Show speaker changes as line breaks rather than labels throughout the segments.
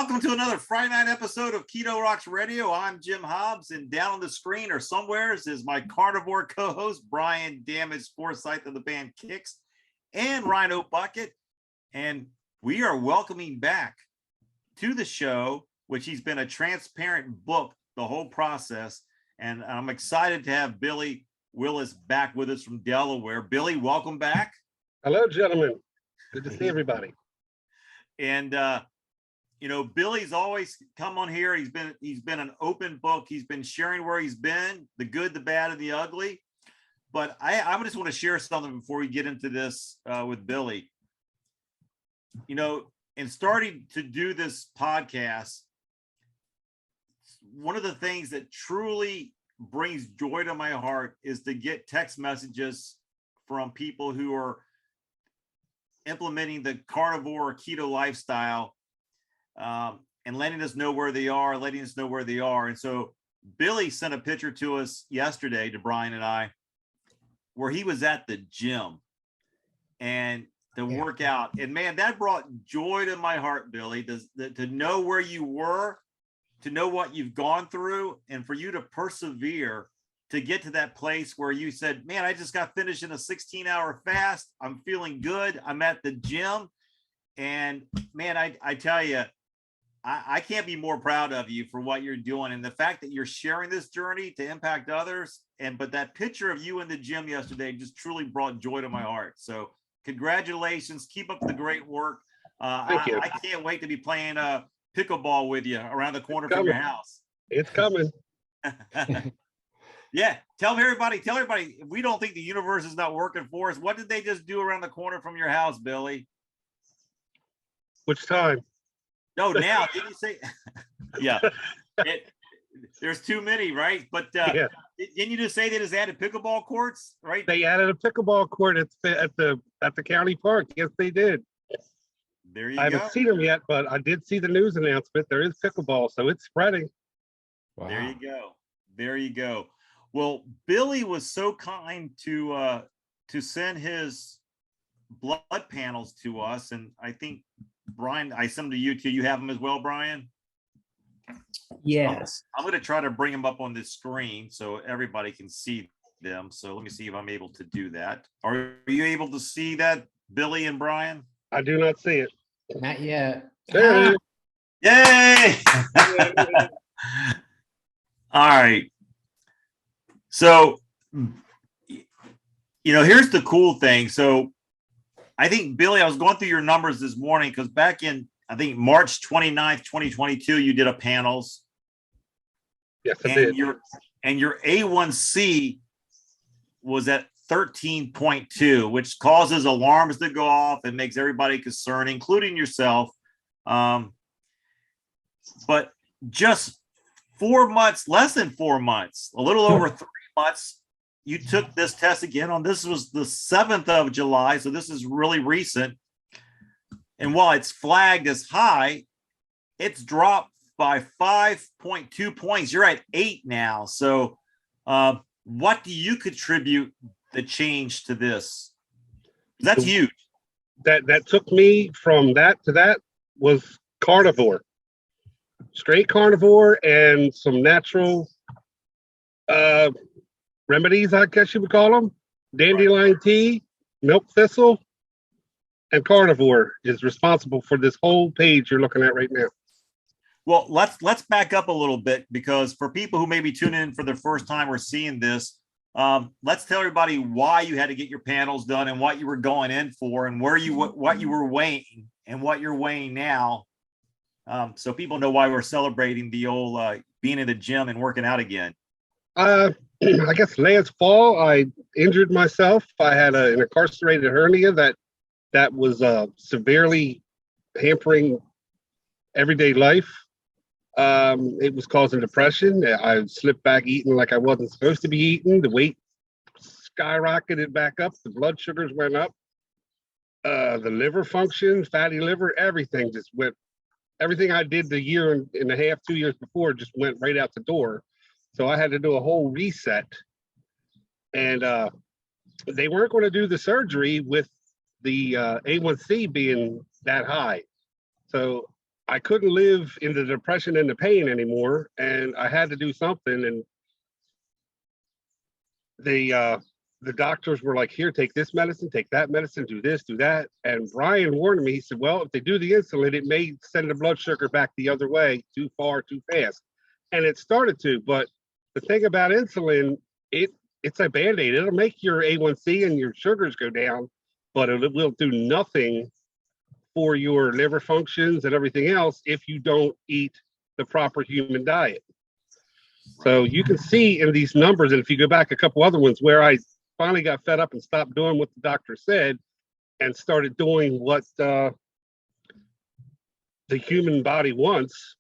Welcome to another Friday night episode of Keto Rocks Radio. I'm Jim Hobbs, and down on the screen or somewheres is my carnivore co-host, Brian Damage Forsythe of the band Kix, and Rhino Bucket. And we are welcoming back to the show, which he's been a transparent book the whole process. And I'm excited to have Billy Willis back with us from Delaware. Billy, welcome back.
Hello, gentlemen. Good to see everybody.
And you know, Billy's always come on here. He's been an open book. He's been sharing where he's been, the good, the bad, and the ugly. But I just want to share something before we get into this with Billy. You know, in starting to do this podcast, one of the things that truly brings joy to my heart is to get text messages from people who are implementing the carnivore or keto lifestyle, and letting us know where they are, And so Billy sent a picture to us yesterday, to Brian and I, where he was at the gym and to work out. And man, that brought joy to my heart, Billy, to know where you were, to know what you've gone through, and for you to persevere to get to that place where you said, man, I just got finished in a 16-hour fast. I'm feeling good. I'm at the gym. And man, I tell you, I can't be more proud of you for what you're doing. And the fact that you're sharing this journey to impact others. But that picture of you in the gym yesterday just truly brought joy to my heart. So congratulations. Keep up the great work.
Thank you.
I can't wait to be playing pickleball with you around the corner from your house.
It's coming.
Yeah. Tell everybody, if we don't think the universe is not working for us, what did they just do around the corner from your house, Billy?
Which time?
No, now, did you say? Yeah. There's too many, right? But
yeah.
Didn't you just say they just added pickleball courts, right?
They added a pickleball court at the county park. Yes, they did.
There you go.
I haven't seen them yet, but I did see the news announcement. There is pickleball, so it's spreading.
Wow. There you go. Well, Billy was so kind to send his blood panels to us, and I think Brian, I sent them to you too. You have them as well, Brian?
Yes.
I'm going to try to bring them up on this screen so everybody can see them. So let me see if I'm able to do that. Are you able to see that, Billy and Brian?
I do not see it.
Not yet.
There it is.
Yay! All right. So, you know, here's the cool thing. So I think, Billy, I was going through your numbers this morning because back in, I think, March 29th, 2022, you did a panels.
Yes, I did.
And your A1C was at 13.2, which causes alarms to go off and makes everybody concerned, including yourself. But just 4 months, less than 4 months, a little over 3 months, you took this test again this was the 7th of July. So this is really recent. And while it's flagged as high, it's dropped by 5.2 points. You're at 8 now. So what do you contribute the change to this? That's huge.
That took me from that to that was carnivore. Straight carnivore and some natural remedies, I guess you would call them. Dandelion tea, milk thistle, and carnivore is responsible for this whole page you're looking at right now.
Well, let's back up a little bit, because for people who may be tuning in for the first time or seeing this, let's tell everybody why you had to get your panels done and what you were going in for and what you were weighing and what you're weighing now. So people know why we're celebrating the old being in the gym and working out again.
I guess last fall I injured myself. I had an incarcerated hernia that was severely hampering everyday life. It was causing depression. I slipped back eating like I wasn't supposed to be eating. The weight skyrocketed back up. The blood sugars went up. The liver function, fatty liver, everything just went. Everything I did the year and a half, 2 years before just went right out the door. So I had to do a whole reset. And they weren't going to do the surgery with the A1C being that high. So I couldn't live in the depression and the pain anymore, and I had to do something. And the doctors were like, here, take this medicine, take that medicine, do this, do that. And Brian warned me. He said, well, if they do the insulin, it may send the blood sugar back the other way too far, too fast. And it started to. But the thing about insulin, it's a Band-Aid. It'll make your A1C and your sugars go down, but it will do nothing for your liver functions and everything else if you don't eat the proper human diet. So you can see in these numbers, and if you go back a couple other ones where I finally got fed up and stopped doing what the doctor said and started doing what the human body wants,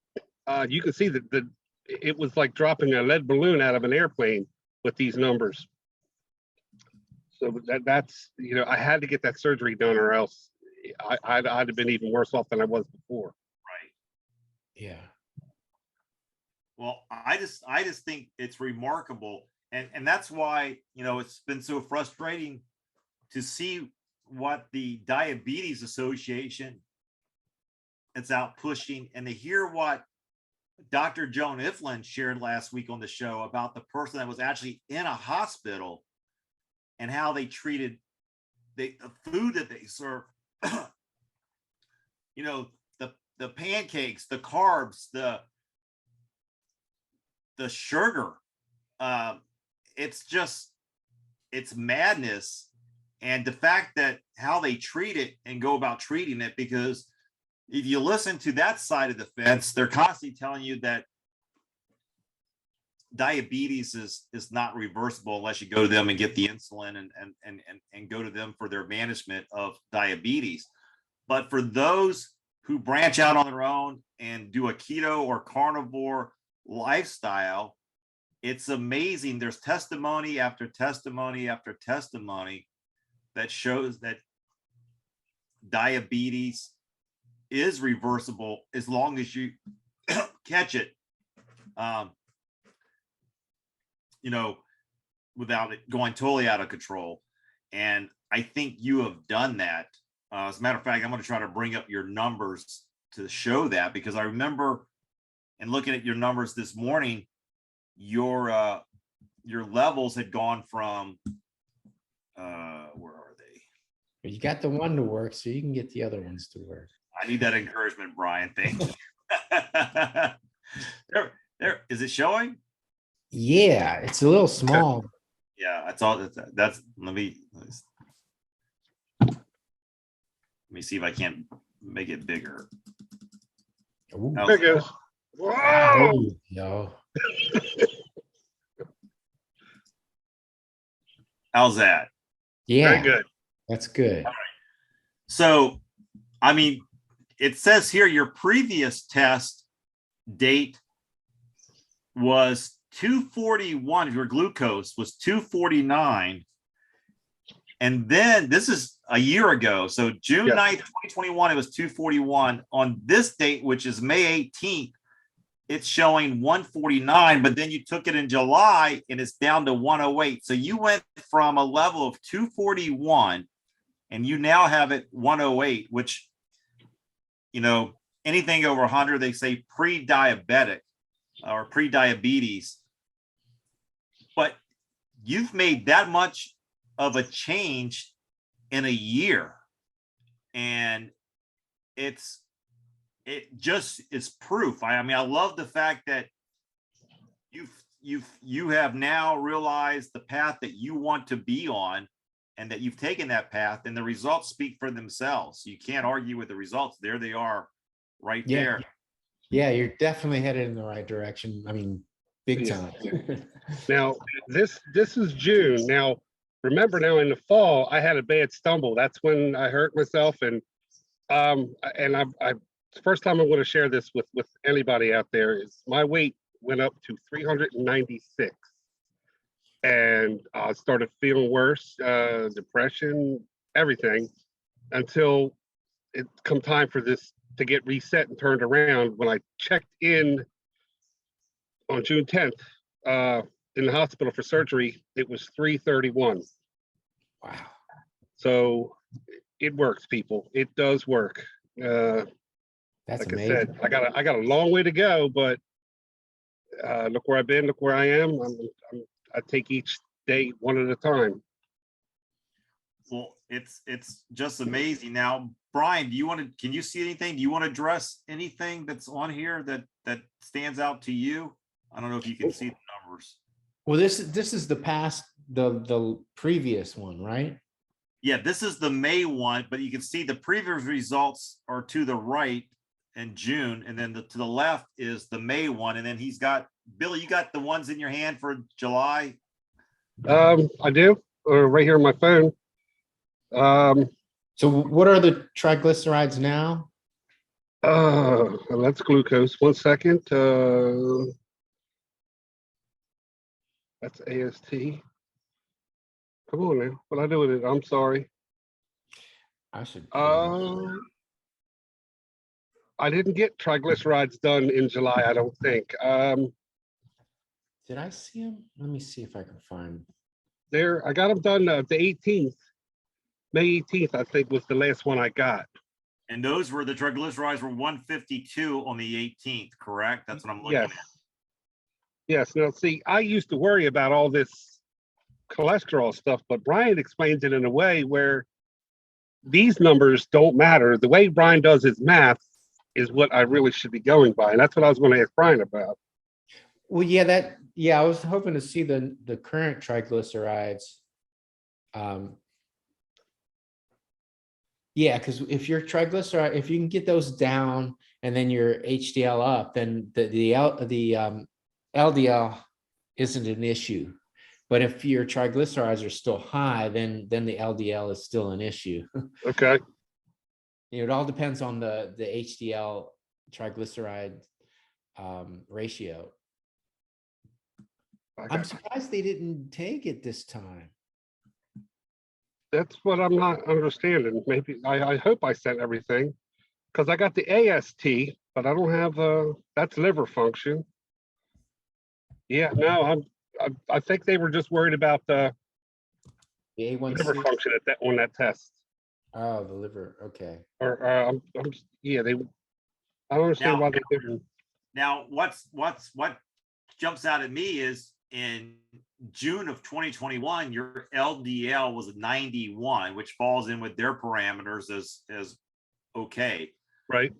you can see that it was like dropping a lead balloon out of an airplane with these numbers. So that's, you know, I had to get that surgery done, or else I'd have been even worse off than I was before.
Right.
Yeah.
Well, I just think it's remarkable. And that's why, you know, it's been so frustrating to see what the Diabetes Association is out pushing, and to hear what Dr. Joan Iflin shared last week on the show about the person that was actually in a hospital and how they treated the food that they serve. You know, the pancakes, the carbs, the sugar. It's madness. And the fact that how they treat it and go about treating it, because if you listen to that side of the fence, they're constantly telling you that diabetes is not reversible unless you go to them and get the insulin and go to them for their management of diabetes. But for those who branch out on their own and do a keto or carnivore lifestyle, it's amazing. There's testimony after testimony after testimony that shows that diabetes is reversible as long as you catch it, you know, without it going totally out of control. And I think you have done that. As a matter of fact, I'm going to try to bring up your numbers to show that, because I remember, and looking at your numbers this morning, your levels had gone from where are they?
You got the one to work, so you can get the other ones to work.
I need that encouragement, Brian. Thank you. There is it showing?
Yeah, it's a little small.
Yeah, that's all. That's let me see if I can't make it bigger.
Ooh.
There it goes. Wow.
Oh, yo.
How's that?
Yeah,
Very good.
that's good.
So, I mean, it says here your previous test date was 241. Your glucose was 249. And then this is a year ago. So June 9th, 2021, it was 241. On this date, which is May 18th, it's showing 149, but then you took it in July and it's down to 108. So you went from a level of 241 and you now have it 108, which, you know, anything over 100, they say pre-diabetic or pre-diabetes. But you've made that much of a change in a year, and it just is proof. I mean, I love the fact that you have now realized the path that you want to be on, and that you've taken that path, and the results speak for themselves. You can't argue with the results. There they are, right there.
Yeah, you're definitely headed in the right direction. I mean, big time.
Now this is June. Now remember, now in the fall I had a bad stumble. That's when I hurt myself, and first time I want to share this with anybody out there is my weight went up to 396, and I started feeling worse, depression, everything, until it come time for this to get reset and turned around. When I checked in on June 10th in the hospital for surgery, it was 331.
Wow.
So it works, people. It does work.
That's
like
amazing.
I said, I got a long way to go, but look where I've been, look where I am. I take each day one at a time.
Well, it's just amazing. Now, Brian, can you see anything? Do you want to address anything that's on here that stands out to you? I don't know if you can see the numbers.
Well, this is the previous one, right?
Yeah, this is the May one, but you can see the previous results are to the right in June, and then to the left is the May one, and then he's got Billy. You got the ones in your hand for July?
I do, right here on my phone.
So what are the triglycerides now?
That's glucose. 1 second. That's AST. Come on now. What I do with it? I'm sorry.
I should.
I didn't get triglycerides done in July, I don't think.
Did I see them? Let me see if I can find.
I got them done the 18th. May 18th, I think, was the last one I got.
And those were the triglycerides were 152 on the 18th, correct? That's what I'm looking at.
Yes. Now, see, I used to worry about all this cholesterol stuff, but Brian explains it in a way where these numbers don't matter. The way Brian does his math is what I really should be going by. And that's what I was going to ask Brian about.
Well, I was hoping to see the current triglycerides. Yeah, because if your triglyceride, if you can get those down and then your HDL up, then the LDL isn't an issue. But if your triglycerides are still high, then the LDL is still an issue.
Okay.
It all depends on the HDL triglyceride ratio. I'm surprised they didn't take it this time.
That's what I'm not understanding. Maybe I hope I sent everything, because I got the AST, but I don't have that's liver function. Yeah, no, I think they were just worried about the
A1C.
liver function on that test.
Oh, the liver. Okay.
Or yeah, I don't understand why they didn't.
Now, what jumps out at me is in June of 2021, your LDL was 91, which falls in with their parameters as okay.
Right.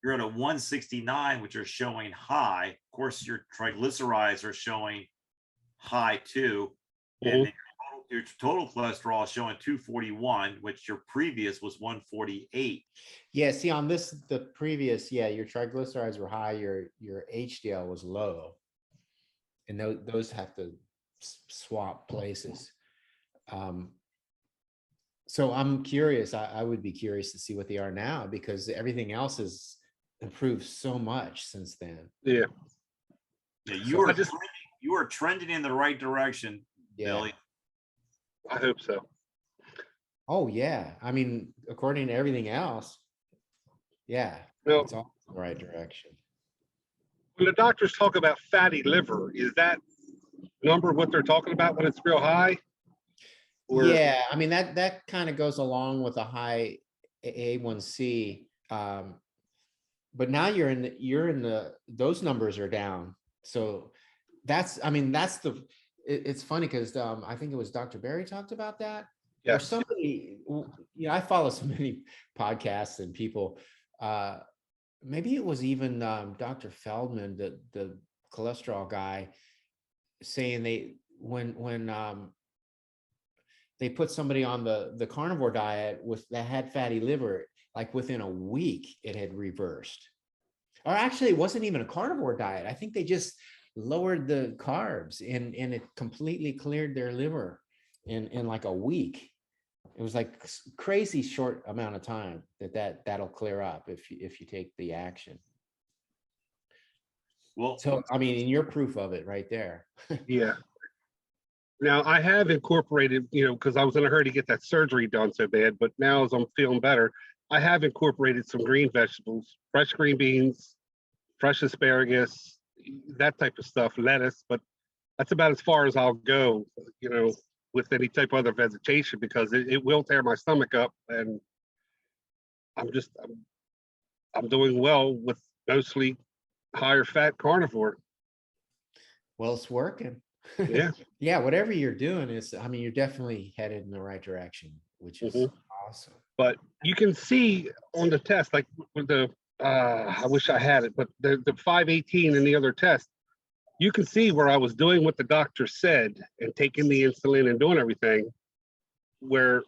You're at a 169, which are showing high. Of course, your triglycerides are showing high too. Mm-hmm. And then your total cholesterol is showing 241, which your previous was 148.
Yeah, see on the previous, your triglycerides were high, your HDL was low. And those have to swap places. So I'm curious. I would be curious to see what they are now, because everything else has improved so much since then.
Yeah.
You are trending in the right direction, Billy.
I hope so.
Oh yeah. I mean, according to everything else, it's all in the right direction.
When the doctors talk about fatty liver, is that number what they're talking about when it's real high?
Yeah, I mean that kind of goes along with a high A1C, but now you're in the those numbers are down. So it's funny because I think it was Dr. Berry talked about that. Yeah. Or somebody, I follow so many podcasts and people. Maybe it was even Dr. Feldman, the cholesterol guy, saying when they put somebody on the carnivore diet that had fatty liver, like within a week it had reversed. Or actually, it wasn't even a carnivore diet. I think they just lowered the carbs and it completely cleared their liver in like a week. It was like crazy short amount of time that'll clear up if you take the action. Well, so I mean, and you're proof of it right there.
Yeah. Now I have incorporated, because I was in a hurry to get that surgery done so bad, but now as I'm feeling better, I have incorporated some green vegetables, fresh green beans, fresh asparagus, that type of stuff, lettuce, but that's about as far as I'll go, with any type of other vegetation, because it will tear my stomach up, and I'm I'm doing well with mostly higher fat carnivore.
Well, it's working.
Yeah.
Yeah, whatever you're doing is, I mean, you're definitely headed in the right direction, which is awesome.
But you can see on the test, like with the, I wish I had it, but the 518 and the other test, you can see where I was doing what the doctor said and taking the insulin and doing everything, where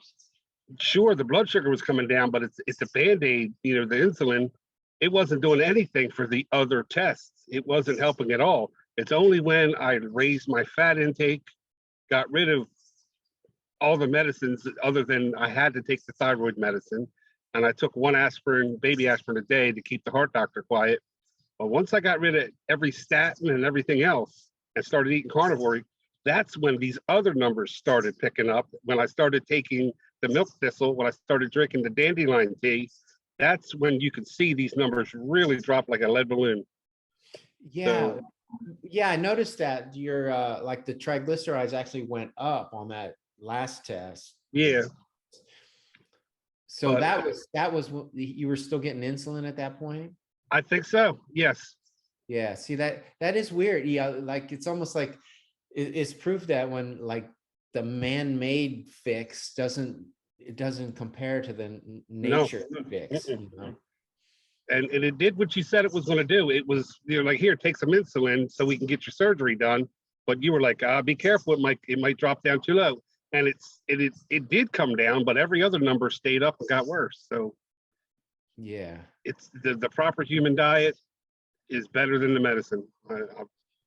sure the blood sugar was coming down, but it's a Band-Aid, you know, the insulin, it wasn't doing anything for the other tests. It wasn't helping at all. It's only when I raised my fat intake, got rid of all the medicines other than I had to take the thyroid medicine, and I took one aspirin, baby aspirin a day to keep the heart doctor quiet. But once I got rid of every statin and everything else and started eating carnivore, that's when these other numbers started picking up. When I started taking the milk thistle, when I started drinking the dandelion tea, that's when you could see these numbers really drop like a lead balloon.
Yeah.
So,
yeah, I noticed that your like the triglycerides actually went up on that last test.
yeah.
So
But
that was you were still getting insulin at that point?
I think so. Yes.
Yeah, see that is weird. Yeah, like it's almost like it's proof that when like the man-made fix doesn't compare to the nature fix, you know?
And it did what you said it was going to do. It was, you know, like, here, take some insulin so we can get your surgery done. But you were like, be careful, it might drop down too low. And it did come down, but every other number stayed up and got worse. So
yeah,
it's the proper human diet is better than the medicine.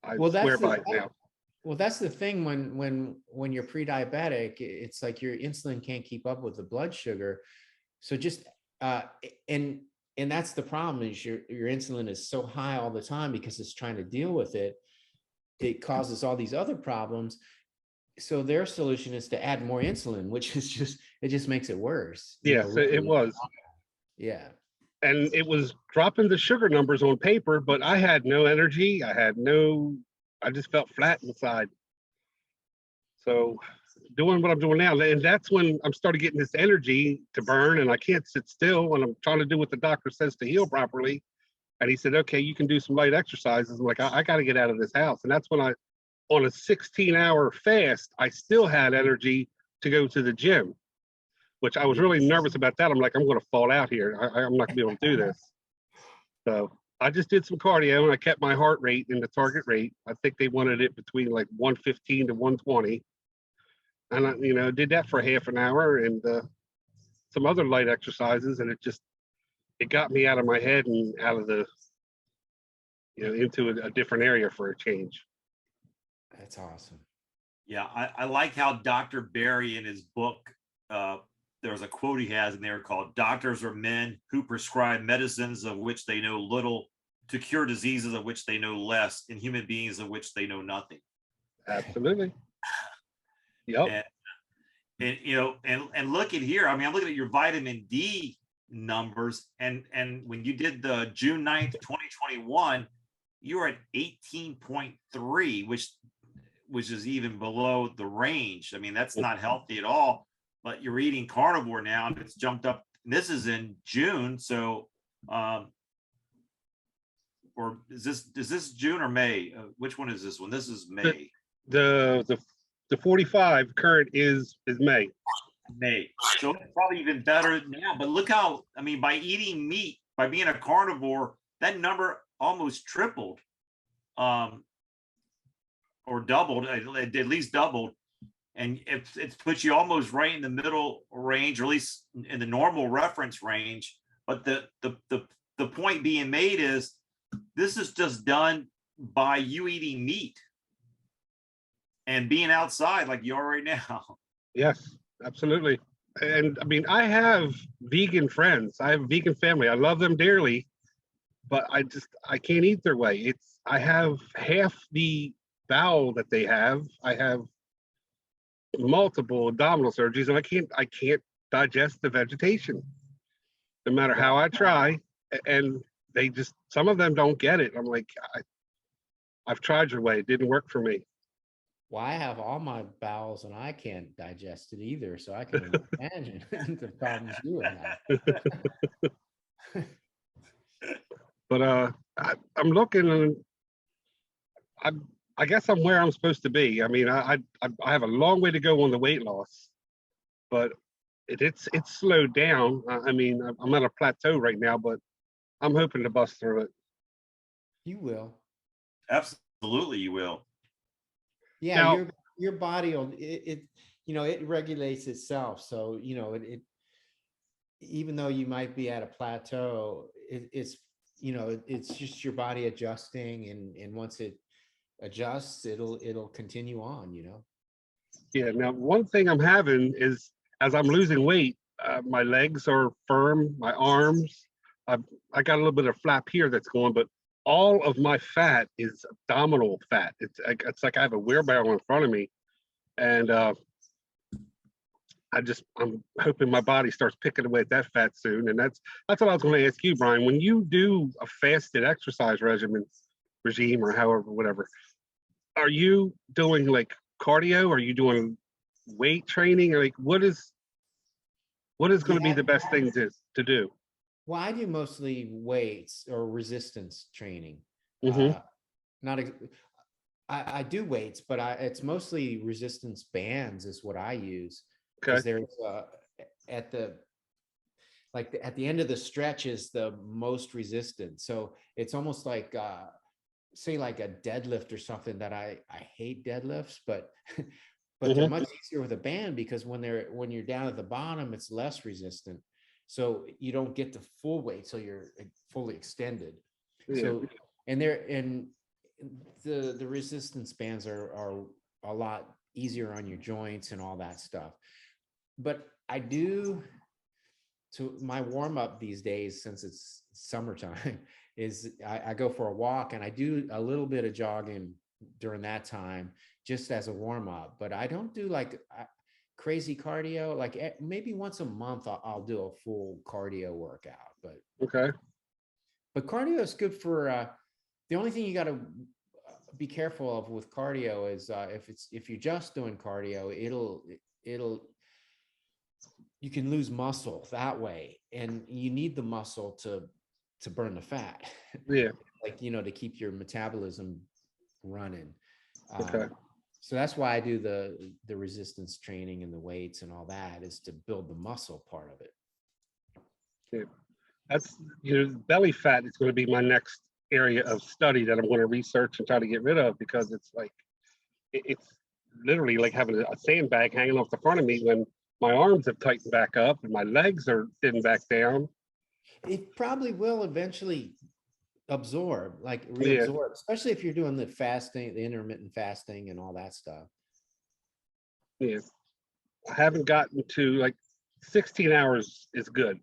I swear by it now.
Well, that's the thing when you're pre-diabetic, it's like your insulin can't keep up with the blood sugar. So just and that's the problem is your insulin is so high all the time because it's trying to deal with it. It causes all these other problems. So their solution is to add more insulin, which is just makes it worse.
Yes, really. It was.
Yeah.
And it was dropping the sugar numbers on paper, but I had no energy. I just felt flat inside. So doing what I'm doing now, and that's when I'm starting getting this energy to burn, and I can't sit still when I'm trying to do what the doctor says to heal properly. And he said, okay, you can do some light exercises. I'm like, I got to get out of this house. And that's when on a 16-hour fast, I still had energy to go to the gym, which I was really nervous about that. I'm like, I'm going to fall out here. I'm not going to be able to do this. So I just did some cardio and I kept my heart rate in the target rate. I think they wanted it between like 115 to 120. And I, did that for half an hour and some other light exercises. And it got me out of my head and out of the, into a different area for a change.
That's awesome.
Yeah. I like how Dr. Barry in his book, there's a quote he has in there called "Doctors are men who prescribe medicines of which they know little to cure diseases of which they know less, and human beings of which they know nothing."
Absolutely. Yep.
And look at here. I mean, I'm looking at your vitamin D numbers, and when you did the June 9th, 2021, you were at 18.3, which is even below the range. I mean, that's not healthy at all. But you're eating carnivore now, and it's jumped up. And this is in June, so or is this June or May? Which one is this one? This is May.
The 45 current is May.
May. So it's probably even better now. But look how, I mean, by eating meat, by being a carnivore, that number almost tripled, or doubled, at least doubled. And it puts you almost right in the middle range, or at least in the normal reference range. But the point being made is this is just done by you eating meat and being outside like you are right now.
Yes, absolutely. And I mean, I have vegan friends. I have a vegan family. I love them dearly, but I can't eat their way. I have half the bowel that they have. I have multiple abdominal surgeries, and I can't digest the vegetation no matter how I try. And some of them don't get it. I'm like, I've tried your way. It didn't work for me.
Well, I have all my bowels and I can't digest it either, so I can imagine the problems you would have.
But I'm looking, and I guess I'm where I'm supposed to be. I mean, I have a long way to go on the weight loss, but it's slowed down. I mean, I'm at a plateau right now, but I'm hoping to bust through it.
You will.
Absolutely, you will.
Yeah,
Now,
your body will it it regulates itself. So it even though you might be at a plateau, it's it's just your body adjusting, and once it adjusts, it'll continue on.
yeah. Now, one thing I'm having is as I'm losing weight, my legs are firm, my arms. I got a little bit of flap here that's going, but all of my fat is abdominal fat. It's like I have a wheelbarrow in front of me, and I'm hoping my body starts picking away at that fat soon. And that's what I was going to ask you, Brian. When you do a fasted exercise regime or however, whatever, are you doing like cardio? Are you doing weight training? Like what is going to be the best thing to do?
Well, I do mostly weights or resistance training.
Mm-hmm.
Not I do weights, but it's mostly resistance bands is what I use. Because there's at the end of the stretch is the most resistant. So it's almost like say like a deadlift or something that I hate deadlifts, but they're much easier with a band because when you're down at the bottom, it's less resistant. So you don't get the full weight, so you're fully extended. Yeah. So and the resistance bands are a lot easier on your joints and all that stuff. But I do, so my warm up these days, since it's summertime, is I go for a walk and I do a little bit of jogging during that time just as a warm up. But I don't do like crazy cardio. Like maybe once a month I'll do a full cardio workout. But But cardio is good for. The only thing you got to be careful of with cardio is if you're just doing cardio, it'll you can lose muscle that way, and you need the muscle to burn the fat.
Yeah.
Like to keep your metabolism running. So that's why I do the resistance training and the weights and all that, is to build the muscle part of it.
Yeah. That's belly fat is going to be my next area of study that I'm going to research and try to get rid of, because it's like it's literally like having a sandbag hanging off the front of me when my arms have tightened back up and my legs are thin back down.
It probably will eventually reabsorb, especially if you're doing the fasting, the intermittent fasting and all that stuff.
Yeah. I haven't gotten to like 16 hours is good.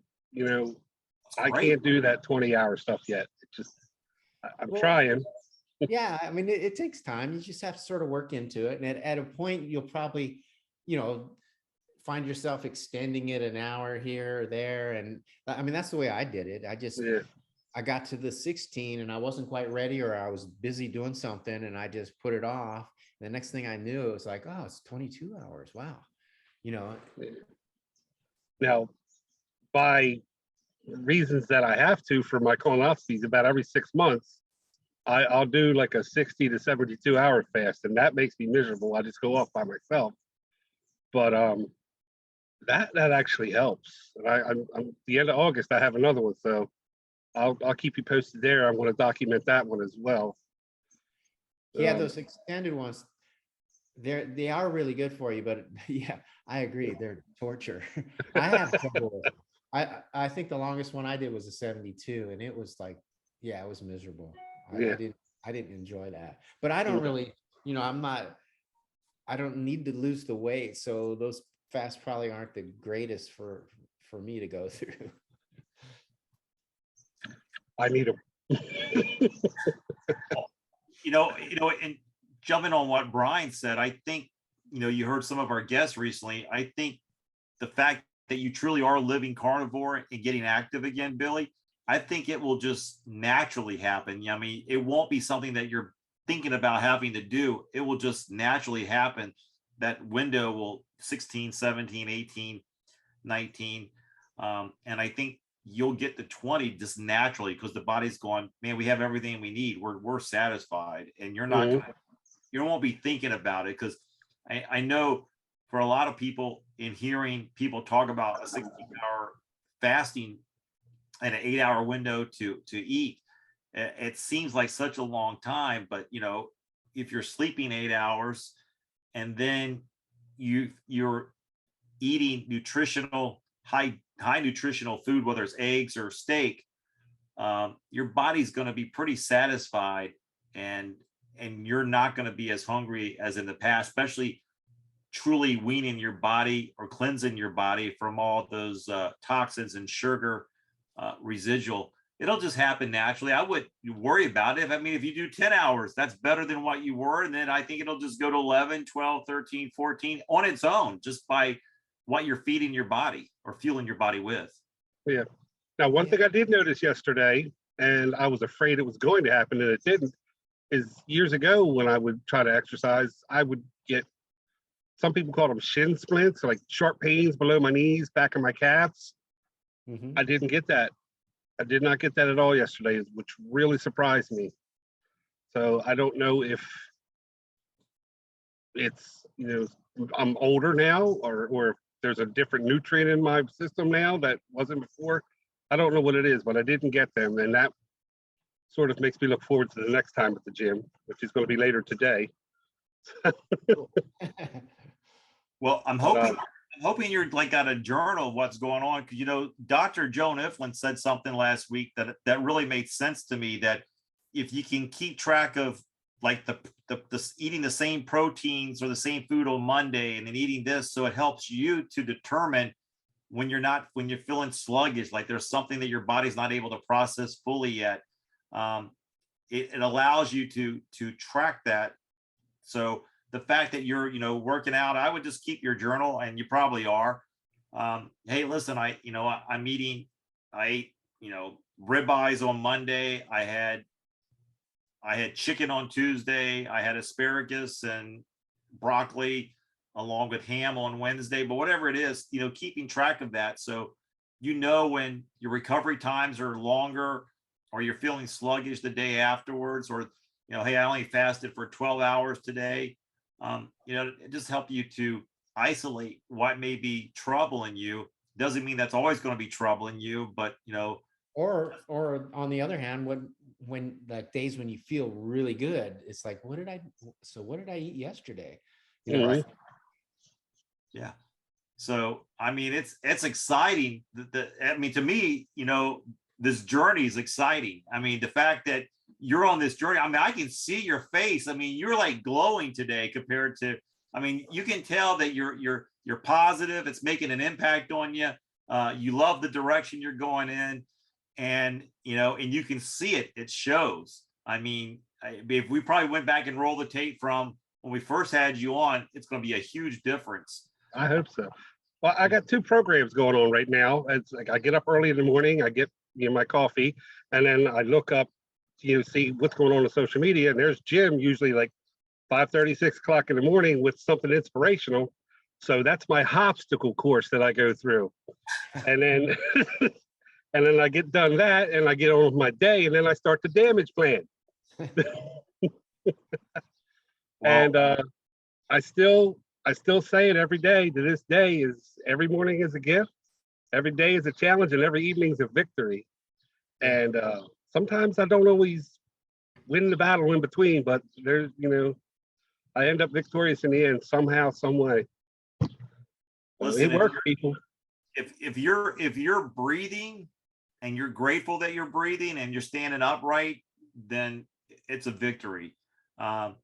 I can't do that 20-hour stuff yet. I'm trying.
Yeah. I mean, it takes time. You just have to sort of work into it. And at a point, you'll probably, find yourself extending it an hour here or there. And I mean, that's the way I did it. I got to the 16 and I wasn't quite ready, or I was busy doing something and I just put it off. And the next thing I knew, it was like, oh, it's 22 hours. Wow.
Now, by reasons that I have to for my colonoscopies, about every 6 months, I'll do like a 60 to 72 hour fast, and that makes me miserable. I just go off by myself. But that actually helps. And I'm the end of August, I have another one, so I'll keep you posted there. I'm going to document that one as well.
Yeah, those extended ones, they are really good for you, but yeah, I agree, they're torture. I have trouble. I think the longest one I did was a 72, and it was like, yeah, it was miserable. I didn't enjoy that. But I don't really, I don't need to lose the weight, so those fasts probably aren't the greatest for me to go through.
I need them.
And jumping on what Brian said, I think, you heard some of our guests recently. I think the fact that you truly are living carnivore and getting active again, Billy, I think it will just naturally happen. I mean, it won't be something that you're thinking about having to do. It will just naturally happen. That window will 16, 17, 18, 19. And I think you'll get to 20 just naturally, because the body's going, man, we have everything we need. We're satisfied, and you're not gonna, you won't be thinking about it. Because I know for a lot of people, in hearing people talk about a 16-hour fasting and an 8-hour window to eat, it seems like such a long time. But if you're sleeping 8 hours and then you're eating nutritional, high nutritional food, whether it's eggs or steak, your body's going to be pretty satisfied, and you're not going to be as hungry as in the past, especially truly weaning your body or cleansing your body from all those toxins and sugar residual. It'll just happen naturally. I wouldn't worry about it. I mean, if you do 10 hours, that's better than what you were. And then I think it'll just go to 11, 12, 13, 14 on its own, just by what you're feeding your body or fueling your body with.
Yeah. Now, one thing I did notice yesterday, and I was afraid it was going to happen and it didn't, is years ago when I would try to exercise, I would get, some people call them shin splints, like sharp pains below my knees, back of my calves. I didn't get that. I did not get that at all yesterday, which really surprised me. So I don't know if it's, I'm older now, or if there's a different nutrient in my system now that wasn't before. I don't know what it is, but I didn't get them. And that sort of makes me look forward to the next time at the gym, which is going to be later today.
Well, I'm hoping you're like got a journal of what's going on, because Dr. Joan Iflin said something last week that really made sense to me, that if you can keep track of like the eating the same proteins or the same food on Monday and then eating this, so it helps you to determine when you're feeling sluggish, like there's something that your body's not able to process fully yet. It allows you to track that. So the fact that you're, working out, I would just keep your journal, and you probably are. Hey, listen, I ate, ribeyes on Monday. I had chicken on Tuesday. I had asparagus and broccoli along with ham on Wednesday, but whatever it is, keeping track of that. So, when your recovery times are longer, or you're feeling sluggish the day afterwards, or, hey, I only fasted for 12 hours today. It just helps you to isolate what may be troubling you. Doesn't mean that's always going to be troubling you, but
or on the other hand, when like days when you feel really good, it's like, what did I eat yesterday?
Right. Yeah. So I mean, it's exciting. To me, this journey is exciting. I mean, the fact that you're on this journey, I mean, I can see your face. I mean, you're like glowing today compared to, I mean, you can tell that you're positive. It's making an impact on you. You love the direction you're going in, and you can see it. It shows. I mean, if we probably went back and rolled the tape from when we first had you on, it's going to be a huge difference.
I hope so. Well, I got 2 programs going on right now. It's like I get up early in the morning, I get my coffee, and then I look up, see what's going on social media, and there's Jim usually like 5:30, 6 o'clock in the morning with something inspirational. So that's my Hobstacle course that I go through, and then and then I get done that, and I get on with my day, and then I start the damage plan. And I still say it every day to this day, is every morning is a gift, every day is a challenge, and every evening is a victory. And sometimes I don't always win the battle in between, but there's, I end up victorious in the end somehow, some way.
Listen,
it works, people.
If you're breathing and you're grateful that you're breathing and you're standing upright, then it's a victory. You're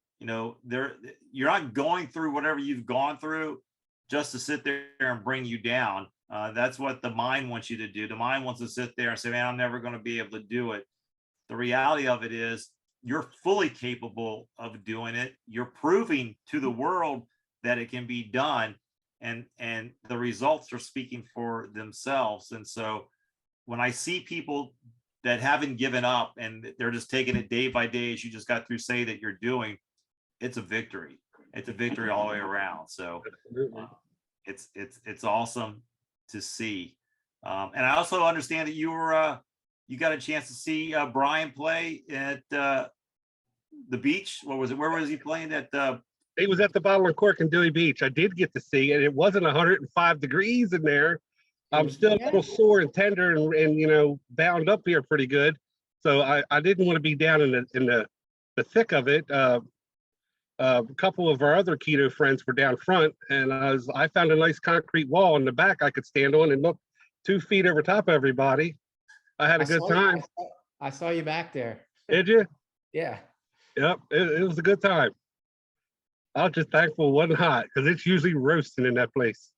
not going through whatever you've gone through just to sit there and bring you down. That's what the mind wants you to do. The mind wants to sit there and say, man, I'm never going to be able to do it. The reality of it is you're fully capable of doing it. You're proving to the world that it can be done, and the results are speaking for themselves. And so when I see people that haven't given up and they're just taking it day by day, as you just got through say that you're doing, it's a victory. It's a victory all the way around. So it's awesome to see. And I also understand that you were you got a chance to see Brian play at the beach. What was it? Where was he playing at?
He was at the Bottle and Cork in Dewey Beach. I did get to see it. It wasn't 105 degrees in there. I'm still a little sore and tender and you know, bound up here pretty good. So I didn't want to be down in the thick of it. A couple of our other keto friends were down front, and I found a nice concrete wall in the back I could stand on and look 2 feet over top of everybody. I had a good time.
I saw you back there.
Did you?
Yeah.
Yep, it was a good time. I was just thankful it wasn't hot because it's usually roasting in that place.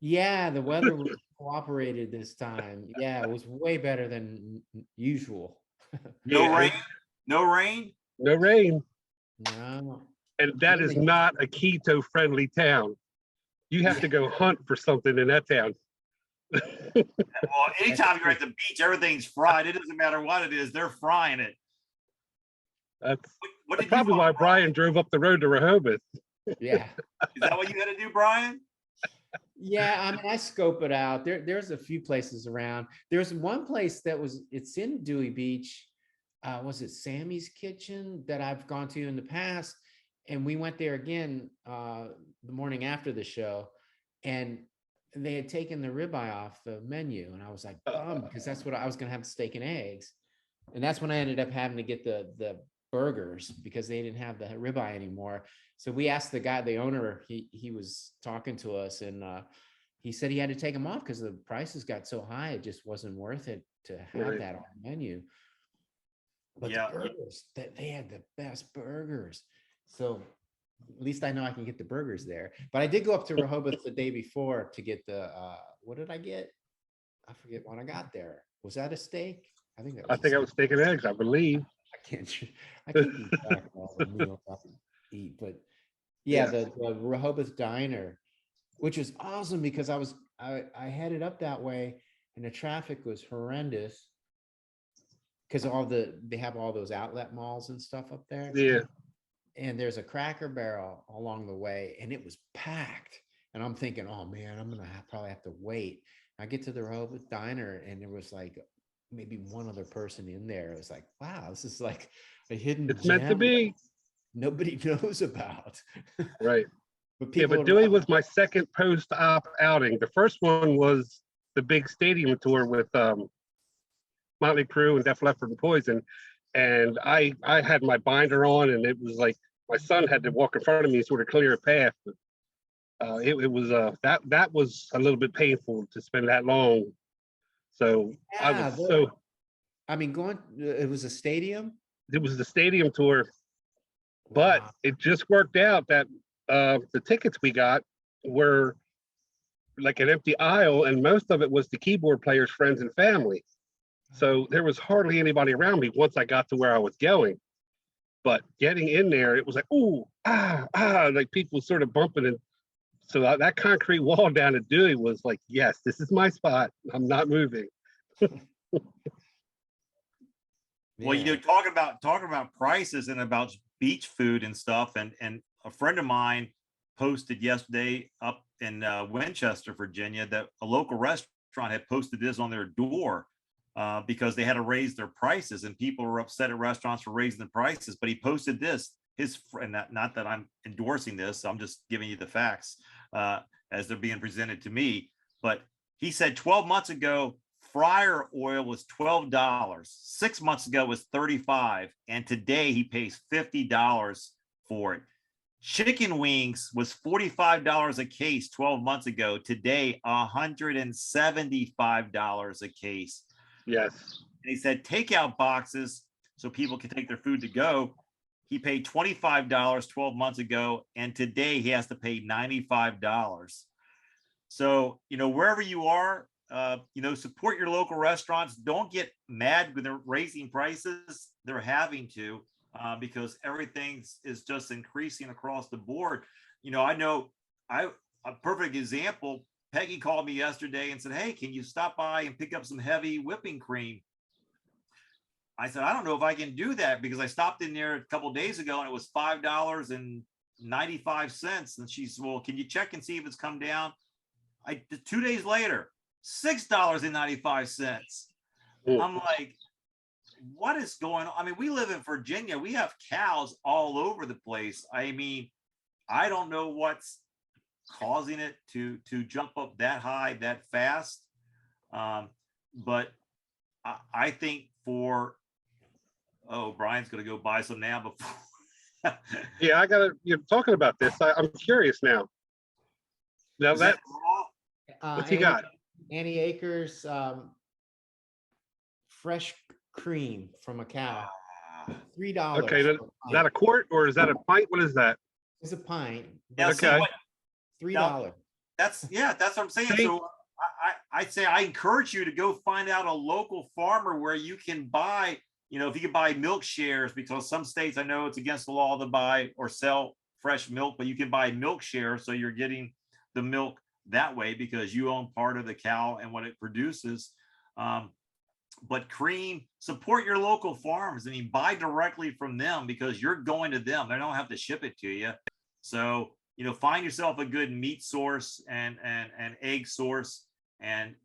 Yeah, the weather cooperated this time. Yeah, it was way better than usual.
No rain. No rain.
No rain.
No.
And that is not a keto-friendly town. You have to go hunt for something in that town.
Well, anytime you're at the beach, everything's fried. It doesn't matter what it is; they're frying it.
That's probably why Brian drove up the road to Rehoboth.
Yeah.
Is that what you had to do, Brian?
Yeah, I mean, I scope it out. There's a few places around. There's one place it's in Dewey Beach. Was it Sammy's Kitchen that I've gone to in the past? And we went there again the morning after the show, and they had taken the ribeye off the menu, and I was like, bummed, because that's what I was gonna have, the steak and eggs, and that's when I ended up having to get the burgers because they didn't have the ribeye anymore. So we asked the guy, the owner, he was talking to us, and he said he had to take them off because the prices got so high, it just wasn't worth it to have that on the menu. But the burgers, they had the best burgers. So at least I know I can get the burgers there. But I did go up to Rehoboth the day before to get the what did I get? I forget what I got there. Was that a steak? I think that was steak and eggs, I believe. I can't keep track of all the meals I eat, but yeah, the Rehoboth Diner, which was awesome because I headed up that way and the traffic was horrendous because they have all those outlet malls and stuff up there.
Yeah.
And there's a Cracker Barrel along the way, and it was packed. And I'm thinking, oh man, I'm gonna probably have to wait. I get to the Rehoboth Diner, and there was like maybe one other person in there. It was like, wow, this is like a hidden gem.
It's meant to be.
Nobody knows about.
But Dewey was my second post-op outing. The first one was the big stadium tour with Motley Crue and Def Leppard and Poison. And I had my binder on, and it was like my son had to walk in front of me and sort of clear a path. It was that was a little bit painful to spend that long. So
it was a stadium.
It was the stadium tour, but it just worked out that the tickets we got were like an empty aisle, and most of it was the keyboard players' friends and family. So there was hardly anybody around me once I got to where I was going. But getting in there, it was like, ooh, like people sort of bumping. And so that concrete wall down at Dewey was like, yes, this is my spot. I'm not moving.
Well, you know, talking about prices and about beach food and stuff, and a friend of mine posted yesterday up in Winchester, Virginia, that a local restaurant had posted this on their door. Because they had to raise their prices, and people were upset at restaurants for raising the prices. But he posted this, his friend, not that I'm endorsing this, I'm just giving you the facts as they're being presented to me. But he said 12 months ago, fryer oil was $12. 6 months ago was $35, and today he pays $50 for it. Chicken wings was $45 a case 12 months ago. Today, $175 a case.
Yes.
And he said takeout boxes so people can take their food to go. He paid $25 12 months ago, and today he has to pay $95. So, you know, wherever you are, you know, support your local restaurants. Don't get mad when they're raising prices. They're having to because everything is just increasing across the board. You know a perfect example. Peggy called me yesterday and said, hey, can you stop by and pick up some heavy whipping cream? I said, I don't know if I can do that because I stopped in there a couple of days ago and it was $5.95. And she said, well, can you check and see if it's come down? 2 days later, $6.95.
Mm.
I'm like, what is going on? I mean, we live in Virginia. We have cows all over the place. I mean, I don't know what's causing it to jump up that high that fast. But I think Brian's going to go buy some now before.
Yeah, you're talking about this. I'm curious now. Now
Is that
raw? What's he got?
Annie Akers fresh cream from a cow. $3.
Okay, is that a quart or is that a pint? What is that?
It's a pint.
Now,
Okay.
$3.
That's what I'm saying. So I'd say I encourage you to go find out a local farmer where you can buy, if you can buy milk shares, because some states, I know it's against the law to buy or sell fresh milk, but you can buy milk shares. So you're getting the milk that way because you own part of the cow and what it produces. But cream, support your local farms. I mean, buy directly from them because you're going to them. They don't have to ship it to you. So, find yourself a good meat source and egg source and,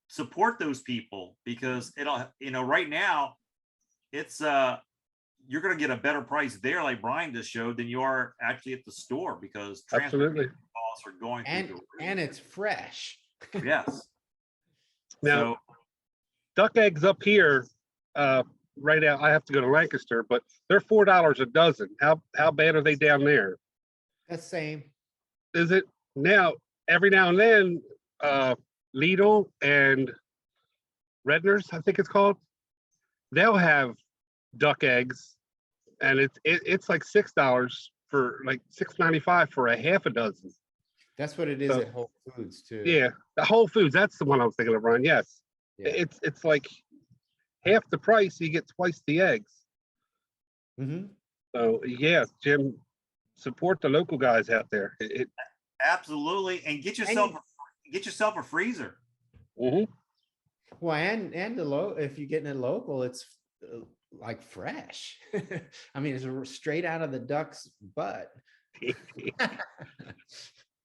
support those people because right now it's, you're going to get a better price there, like Brian just showed, than you are actually at the store because
Absolutely.
costs are going through
and it's fresh.
Yes.
Now, duck eggs up here, right now, I have to go to Lancaster, but they're $4 a dozen. How bad are they down there?
That's same.
Is it? Now, every now and then, Lidl and Redner's, I think it's called, they'll have duck eggs, and it's like $6 for like $6.95 for a half a dozen.
That's what it is at Whole Foods too.
Yeah, the Whole Foods. That's the one I was thinking of, Ron. Yes, yeah. It's like half the price. You get twice the eggs.
Mm-hmm.
So yeah, Jim, support the local guys out there.
Absolutely, and get yourself a freezer.
Mm-hmm.
Well, and if you're getting it local, it's like fresh. I mean, it's straight out of the duck's butt.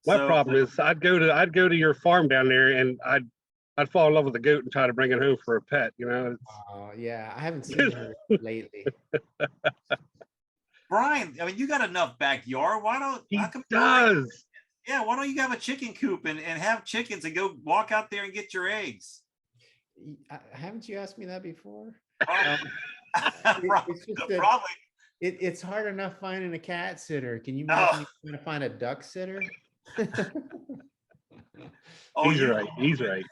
My problem is I'd go to your farm down there and I'd fall in love with a goat and try to bring it home for a pet,
Yeah, I haven't seen her lately.
Brian, I mean, you got enough backyard. Why don't you have a chicken coop and have chickens and go walk out there and get your eggs?
Haven't you asked me that before? It's hard enough finding a cat sitter. Can you imagine trying to find a duck sitter?
He's right.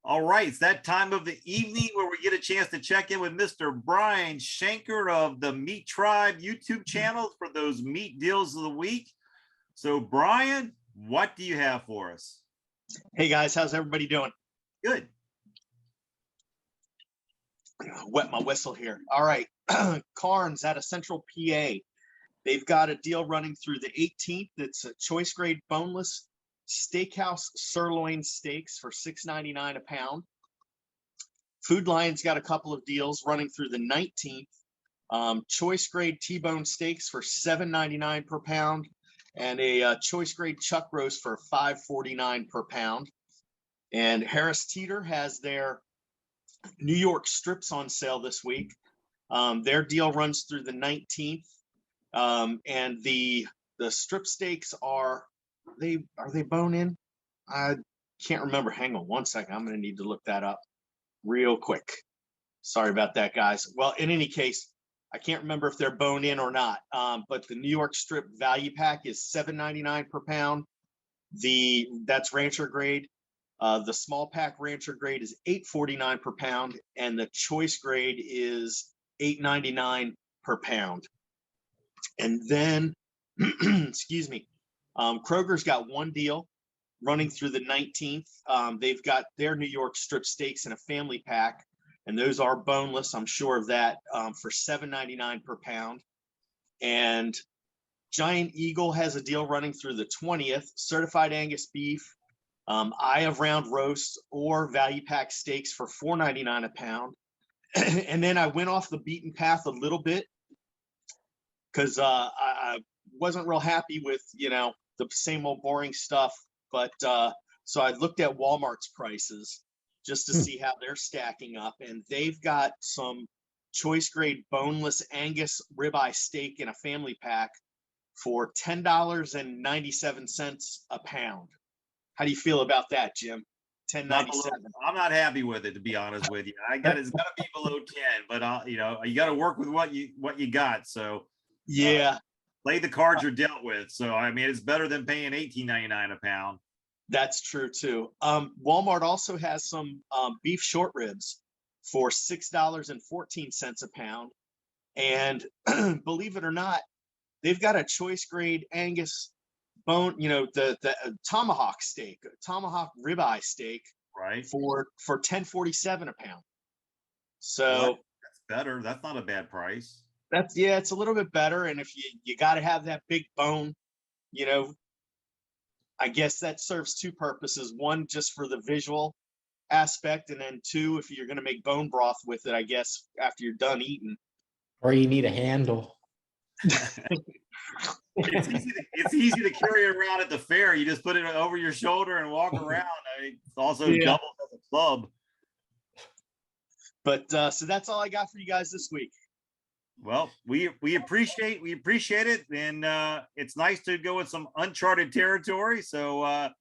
All right, it's that time of the evening where we get a chance to check in with Mr. Brian Shanker of the Meat Tribe YouTube channel for those meat deals of the week. So Brian, what do you have for us?
Hey guys, how's everybody doing?
Good.
Wet my whistle here. All right. Carnes out of Central PA. They've got a deal running through the 18th. It's a choice grade boneless steakhouse sirloin steaks for $6.99 a pound. Food Lion's got a couple of deals running through the 19th. Choice grade T-bone steaks for $7.99 per pound, and a choice grade chuck roast for $5.49 per pound. And Harris Teeter has their New York strips on sale this week. Their deal runs through the 19th. And the strip steaks are they bone in? I can't remember. Hang on one second. I'm going to need to look that up real quick. Sorry about that, guys. Well, in any case, I can't remember if they're bone in or not. But the New York strip value pack is $7.99 per pound. That's rancher grade. The small pack rancher grade is $8.49 per pound, and the choice grade is $8.99 per pound. And then, excuse me, Kroger's got one deal running through the 19th. They've got their New York strip steaks in a family pack, and those are boneless. I'm sure of that, for $7.99 per pound. And Giant Eagle has a deal running through the 20th, certified Angus beef, eye of round roast or value pack steaks for $4.99 a pound. And then I went off the beaten path a little bit because I wasn't real happy with, the same old boring stuff. But So I looked at Walmart's prices just to see how they're stacking up, and they've got some choice grade boneless Angus ribeye steak in a family pack for $10.97 a pound. How do you feel about that, Jim? $10.97.
I'm not happy with it, to be honest with you. It's got to be below 10, but you got to work with what you got. So
yeah,
play the cards you're dealt with. So I mean, it's better than paying $18.99 a pound.
That's true too. Walmart also has some beef short ribs for $6.14 a pound, and believe it or not, they've got a choice grade Angus bone, the tomahawk ribeye steak,
right,
for $10.47 a pound. So
that's better. That's not a bad price.
It's a little bit better. And if you got to have that big bone, I guess that serves two purposes. One, just for the visual aspect, and then two, if you're going to make bone broth with it, I guess after you're done eating.
Or you need a handle.
It's easy to carry it around at the fair. You just put it over your shoulder and walk around. I mean, it's also doubles as a club.
But so that's all I got for you guys this week.
Well, we appreciate it, and it's nice to go with some uncharted territory. So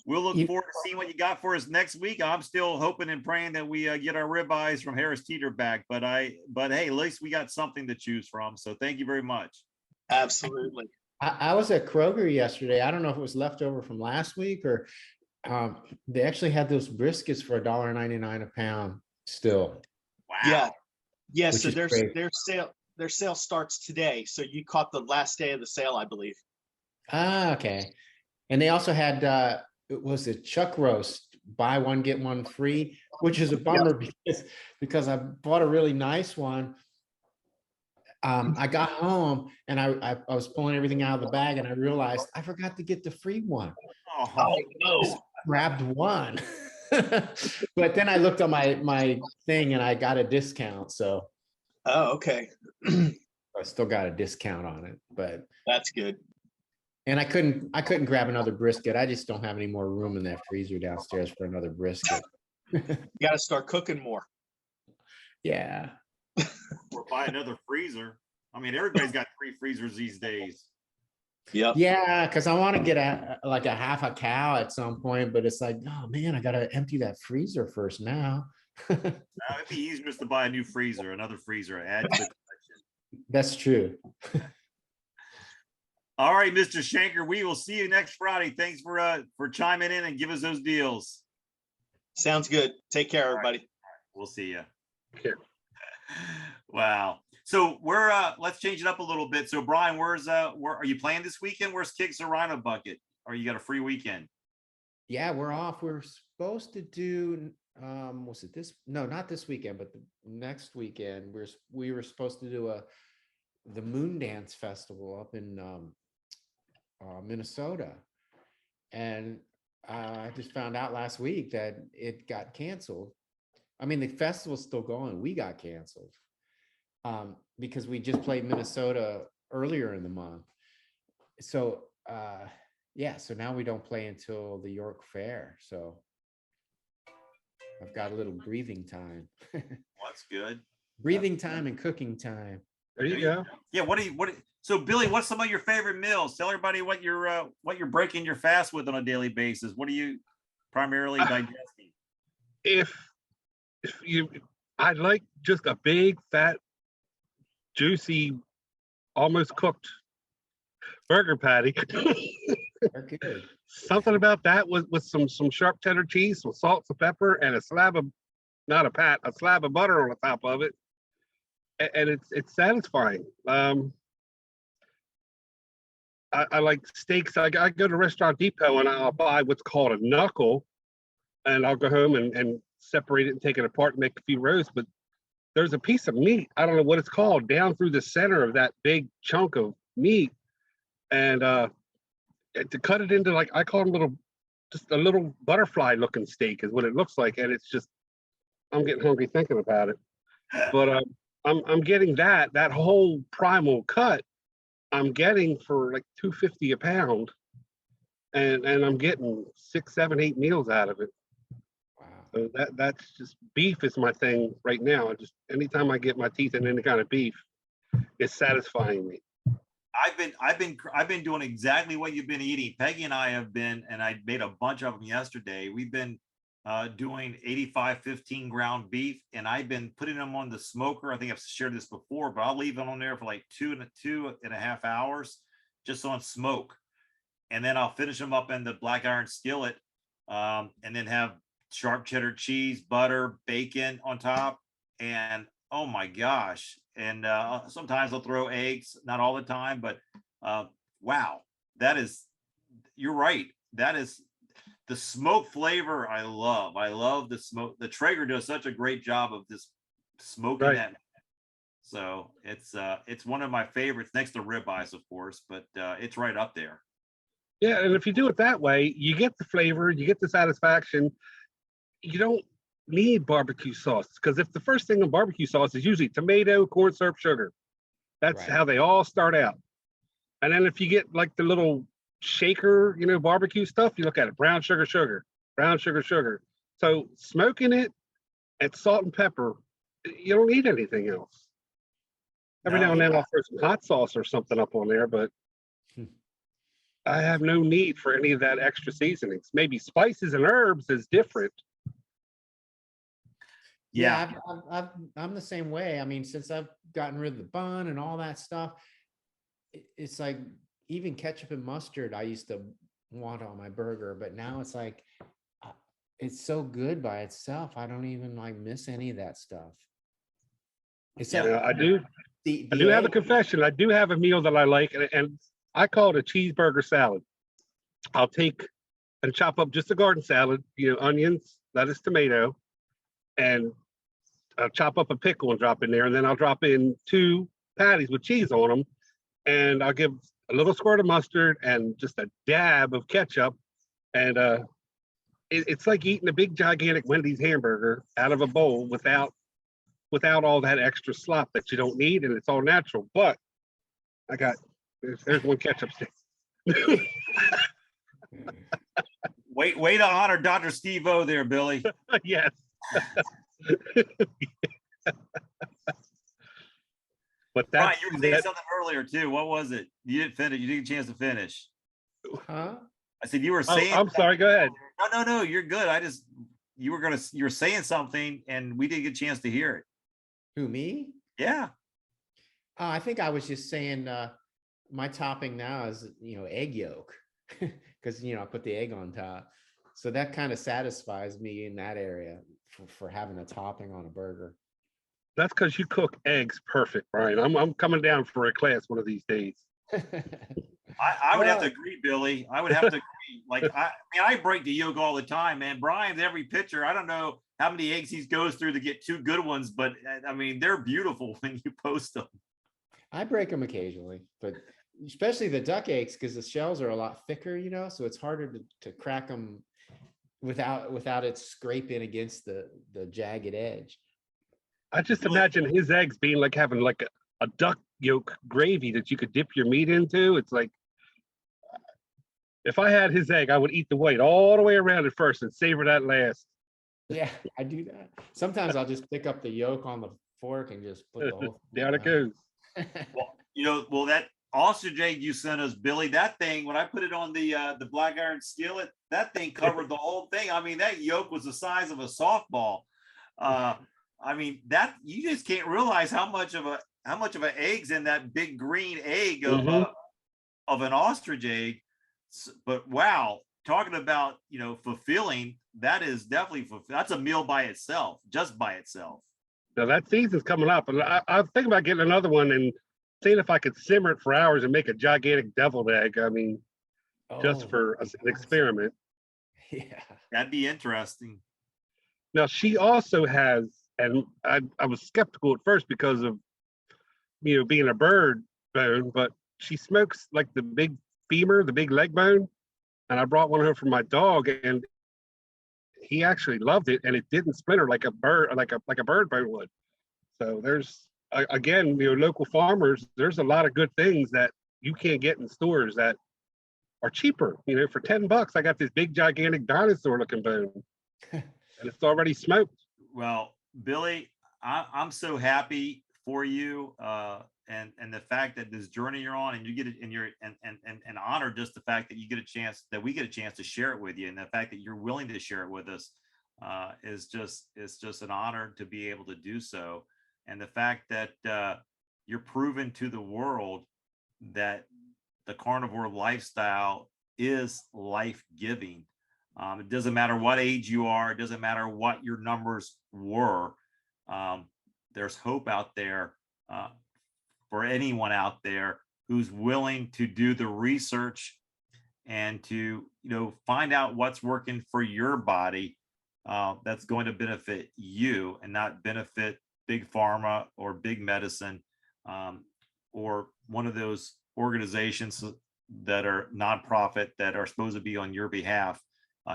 we'll look forward to seeing what you got for us next week. I'm still hoping and praying that we get our ribeyes from Harris Teeter back. But hey, at least we got something to choose from. So thank you very much.
Absolutely.
I was at Kroger yesterday. I don't know if it was leftover from last week or they actually had those briskets for $1.99 a pound still.
Wow.
Yeah. So their sale starts today. So you caught the last day of the sale, I believe.
Ah, okay. And they also had it was a chuck roast, buy one get one free, which is a bummer because I bought a really nice one. I got home and I was pulling everything out of the bag and I realized I forgot to get the free one.
Oh no!
Grabbed one, but then I looked on my thing and I got a discount. So,
okay.
I still got a discount on it, but
that's good.
And I couldn't grab another brisket. I just don't have any more room in that freezer downstairs for another brisket.
You got to start cooking more.
Yeah.
Or buy another freezer. I mean, everybody's got 3 freezers these days.
Yep.
Yeah, because I want to get a half a cow at some point, but it's like, oh man, I gotta empty that freezer first now.
It'd be easier just to buy a new freezer, another freezer, add to the collection.
That's true.
All right, Mr. Shanker, we will see you next Friday. Thanks for chiming in and give us those deals.
Sounds good. Take care, everybody.
Right. We'll see you.
Care.
Wow. So we're let's change it up a little bit. So Brian, where are you playing this weekend? Where's Kix or Rhino Bucket? Or you got a free weekend?
Yeah, we're off. We're supposed to do was it this? No, not this weekend, but the next weekend. We were supposed to do the Moon Dance Festival up in Minnesota, and I just found out last week that it got canceled. I mean, the festival's still going. We got canceled because we just played Minnesota earlier in the month. So so now we don't play until the York Fair. So I've got a little breathing time.
Well, that's good.
Breathing time and cooking time.
There you go.
Yeah. So Billy, what's some of your favorite meals? Tell everybody what you're breaking your fast with on a daily basis. What are you primarily digesting?
I'd like just a big, fat, juicy, almost cooked burger patty.
They're good.
Something about that with some sharp cheddar cheese, some salt, some pepper, and a slab of butter on the top of it. And it's satisfying. I like steaks. I go to Restaurant Depot and I'll buy what's called a knuckle, and I'll go home and separate it and take it apart and make a few roasts. But there's a piece of meat, I don't know what it's called, down through the center of that big chunk of meat, and to cut it into, like, I call them just a little butterfly looking steak is what it looks like, and it's just, I'm getting hungry thinking about it. But I'm getting that whole primal cut I'm getting for like $2.50 a pound, and I'm getting 6, 7, 8 meals out of it.
Wow.
So that's just beef is my thing right now. Just anytime I get my teeth in any kind of beef, it's satisfying me.
I've been doing exactly what you've been eating. Peggy and I have been, and I made a bunch of them yesterday. We've been doing 85-15 ground beef, and I've been putting them on the smoker. I think I've shared this before, but I'll leave them on there for like 2.5 hours just on smoke. And then I'll finish them up in the black iron skillet, and then have sharp cheddar cheese, butter, bacon on top. And oh my gosh. And sometimes I'll throw eggs, not all the time, but wow, you're right. That is the smoke flavor I love. I love the smoke. The Traeger does such a great job of this smoking
Right.
that. So it's one of my favorites next to ribeyes, of course, but it's right up there.
Yeah, and if you do it that way, you get the flavor, you get the satisfaction. You don't need barbecue sauce, because if the first thing in barbecue sauce is usually tomato, corn syrup, sugar, that's
Right.
how they all start out. And then if you get like the little shaker, barbecue stuff, you look at it, brown sugar, brown sugar, sugar. So smoking it at salt and pepper, you don't need anything else. Every
No,
now and then I'll throw some hot sauce or something up on there, but I have no need for any of that extra seasonings. Maybe spices and herbs is different.
Yeah.
I'm the same way. I mean, since I've gotten rid of the bun and all that stuff, it's like even ketchup and mustard I used to want on my burger, but now it's like it's so good by itself. I don't even like miss any of that stuff. Except
I do have a confession. I do have a meal that I like, and I call it a cheeseburger salad. I'll take and chop up just a garden salad, onions, lettuce, tomato, and I'll chop up a pickle and drop in there, and then I'll drop in 2 patties with cheese on them, and I'll give a little squirt of mustard and just a dab of ketchup, and it's like eating a big gigantic Wendy's hamburger out of a bowl without all that extra slop that you don't need, and it's all natural. But there's one ketchup stick.
Way to honor Dr. Steve O there, Billy.
Yes. But
Right,
that's
you were saying something earlier too. What was it? You didn't finish. You didn't get a chance to finish.
Huh?
I said you were saying.
I'm sorry. Go ahead.
No, you're good. You were saying something, and we didn't get a chance to hear it.
Who, me?
Yeah.
I think I was just saying my topping now is egg yolk, because I put the egg on top, so that kind of satisfies me in that area for having a topping on a burger.
That's because you cook eggs perfect, Brian. I'm coming down for a class one of these days.
I would have to agree, Billy. I would have to agree. Like I break the yolk all the time, man. Brian's every picture. I don't know how many eggs he goes through to get 2 good ones, but I mean they're beautiful when you post them.
I break them occasionally, but especially the duck eggs, because the shells are a lot thicker, so it's harder to crack them without it scraping against the jagged edge.
I just imagine his eggs being like having like a duck yolk gravy that you could dip your meat into. It's like, if I had his egg, I would eat the white all the way around at first and savor that last.
Yeah, I do that. Sometimes I'll just pick up the yolk on the fork and just put the whole thing
down it goes.
Well, that ostrich egg you sent us, Billy, that thing, when I put it on the black iron skillet, that thing covered the whole thing. I mean, that yolk was the size of a softball. I mean, that you just can't realize how much of an egg's in that big green egg of an ostrich egg. But wow, talking about fulfilling, that is definitely that's a meal by itself, just by itself.
Now that season's coming up, and I'm thinking about getting another one and seeing if I could simmer it for hours and make a gigantic deviled egg. I mean, just for an experiment.
Yeah,
that'd be interesting.
Now she also has, and I was skeptical at first because of being a bird bone, but she smokes like the big femur, the big leg bone, and I brought one home for my dog, and he actually loved it, and it didn't splinter like a bird, like a bird bone would. So there's again, local farmers. There's a lot of good things that you can't get in stores that are cheaper. You know, for $10, I got this big gigantic dinosaur looking bone, and it's already smoked.
Well, Billy, I'm so happy for you, and the fact that this journey you're on, and you get it, and you're and honored just the fact that you get a chance, that we get a chance to share it with you, and the fact that you're willing to share it with us is just an honor to be able to do so, and the fact that you're proving to the world that the carnivore lifestyle is life-giving. It doesn't matter what age you are. It doesn't matter what your numbers were. There's hope out there for anyone out there who's willing to do the research and to, find out what's working for your body that's going to benefit you and not benefit big pharma or big medicine or one of those organizations that are nonprofit that are supposed to be on your behalf,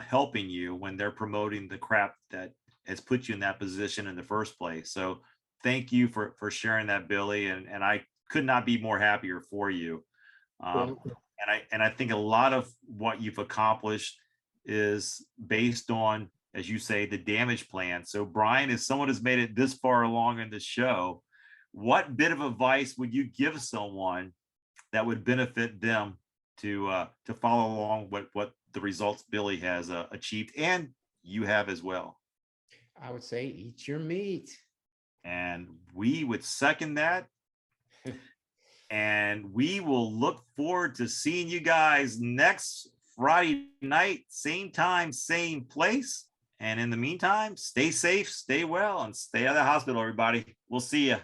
helping you when they're promoting the crap that has put you in that position in the first place. So thank you for sharing that, Billy. And I could not be more happier for you. And I think a lot of what you've accomplished is based on, as you say, the damage plan. So Brian, as someone who's made it this far along in the show, what bit of advice would you give someone that would benefit them to follow along what the results Billy has achieved, and you have as well?
I would say eat your meat.
And we would second that. And we will look forward to seeing you guys next Friday night, same time, same place. And in the meantime, stay safe, stay well, and stay out of the hospital, everybody. We'll see you.